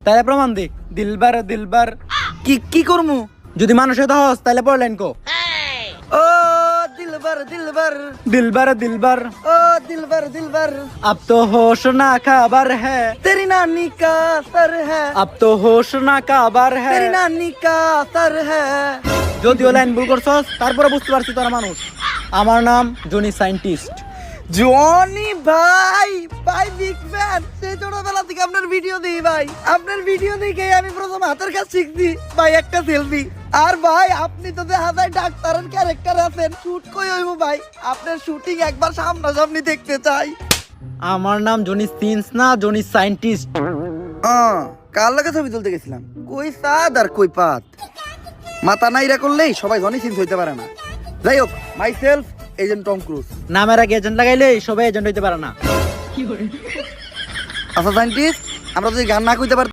তাহলে প্রমাণ দে। দিলবার দিলবার কি করমু? যদি মানুষ হতে হস তাহলে পড় লাইন কো। ও দিলবার দিলবার दिलबर दिलबर ओ दिलबर दिलबर अब तो होश ना खबर है, तेरी नानी का सर है अब तो होश ना खबर है। तेरी नानी का सर है যদিও লাইন ভুল করছস তারপরে বুঝতে পারছি তোরা মানুষ। আমার নাম জনি সায়েন্টিস্ট। জনি ভাই ভাই বিগ ফ্যান সেই ছোটবেলা থেকে আপনার ভিডিও দিই ভাই আপনার ভিডিও দেখে আমি প্রথম হাতের কাজ শিখছি ভাই একটা সেলফি আর ভাই আপনি তো দেখা যায় ডাক্তারের ক্যারেক্টার আছেন শুট কই হইব ভাই আপনার শুটিং একবার সামনাসামনি দেখতে চাই আমার নাম জনি সিন্স না জনি সায়েন্টিস্ট। কার লাগে ছবি তুলতে গেছিলাম কই সাদ আর কই পাত মাথা নাইরা করলেই সবাই জনি সিন্স হইতে পারে না যাই হোক myself agent Tom Cruise নামের আগে এজেন্ট লাগাইলে সবাই এজেন্ট হইতে পারে না। আচ্ছা সায়েন্টিস্ট আমরা যদি গান না কইতে পারি